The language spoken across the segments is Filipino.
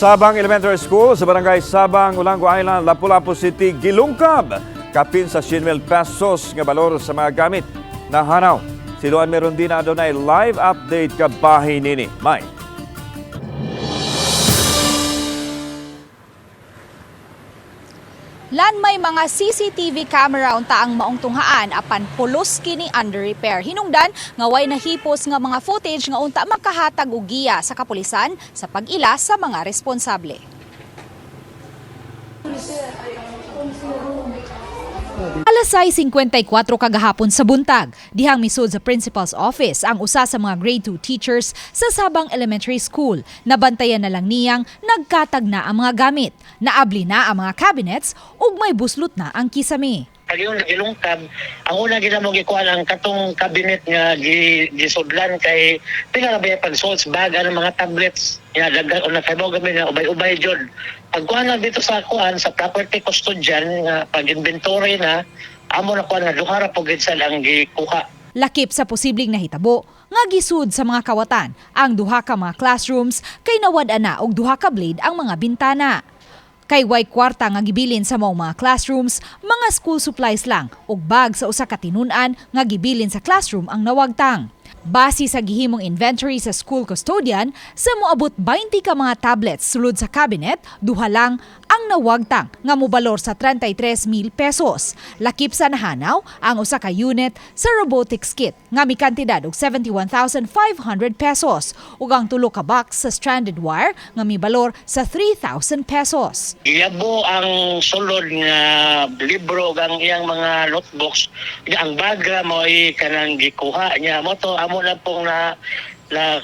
Sabang Elementary School sa Barangay Sabang, Olango Island, Lapu-Lapu City, gilungkab kapin sa 100,000 pesos nga balor sa mga gamit na hanaw. Siluan meron din na adunay live update kabahin nini. May. Lan may mga CCTV camera unta ang maong tunghaan apan pulos kini under repair. Hinungdan nga way nahipos nga mga footage nga unta makahatag og giya sa kapulisan sa pag-ila sa mga responsable. Alas 6:54 kagahapon sa buntag, dihang misud sa principal's office ang usa sa mga grade 2 teachers sa Sabang Elementary School. Nabantayan na lang niyang nagkatag na ang mga gamit, naabli na ang mga cabinets ug may buslot na ang kisame. Yung nagilungkab, ang una gina mo gikuan ang katong cabinet nga gisudlan kay pila ra ba pag salts bag ang mga tablets ya daghan una kay mo gamit na ubay-ubay jud. Pagkuan na dito sa kuan sa property custodian nga pag inventory na amo na kuan nga duha ra pugid sa lang gikuha. Lakip sa posibleng nahitabo nga gisud sa mga kawatan ang duha ka mga classrooms kay nawad na og duha ka blade ang mga bintana. Kay way kwarta nga gibilin sa mga classrooms, mga school supplies lang ug bag sa usa ka tinun-an nga gibilin sa classroom ang nawagtang. Base sa gihimong inventory sa school custodian, sa moabot 20 ka mga tablets sulod sa cabinet, duha lang ang nawagtang nga mobalor sa 33,000 pesos. Lakip sa nahanaw ang usa ka unit sa robotics kit nga may kantidad og 71,500 pesos ug ang tulo ka box sa stranded wire nga may balor sa 3,000 pesos. Iyabo ang sulod nga libro ug ang iyang mga notebooks. Ang baga mo ay kanang gikuha niya mo to amo na pong na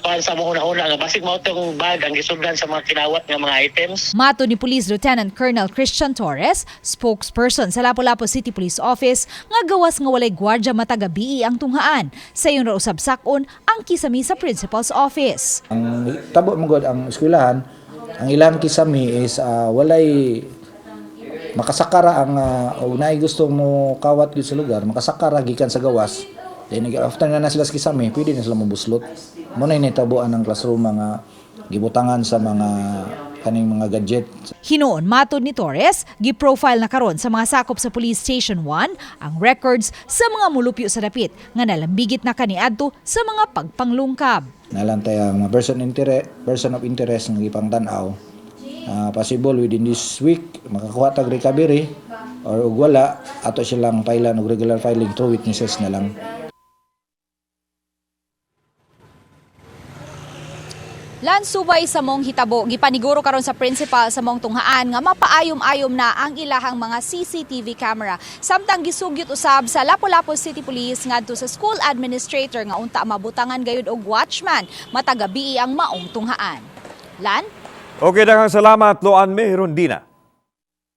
kuan sa mga una nga basig mo tong bag ang gisuldan sa mga kinawat nga mga items. Mato ni Police Lieutenant Colonel Christian Torres, spokesperson sa Lapu-Lapu City Police Office, nga gawas nga walay gwardya matagabi ang tunghaan. Sa yung rausab sakon ang kisami sa principal's office. Ang tabo mo god ang eskwelahan, ang ilang kisami is walay makasakara ang unay gusto mo kawat gyud sa lugar, makasakara gikan sa gawas. Then after na sila sa kisame, pwede na sila mabuslot. Muna initabuan ng classroom mga gibutangan sa mga kaning mga gadget. Hinoon matod ni Torres, gi-profile na karon sa mga sakop sa Police Station 1 ang records sa mga mulupyo sa dapit nga nalambigit na kaniadto sa mga pagpanglungkab. Nalantay ang mga person of interest nga gipangtan-aw. Possible within this week makakuha tag recovery or ug wala ato silang pailan og regular filing through witnesses na lang. Lan subay sa mong hitabo, gipaniguro karon sa principal sa mong tunghaan nga mapaayom-ayom na ang ilahang mga CCTV camera. Samtang gisugyot usab sa Lapu-Lapu City Police ngadto sa school administrator nga unta mabutangan gayud og watchman matagabi ang maong tunghaan. Lan? Okay, daghang salamat, Loan Mehrondina.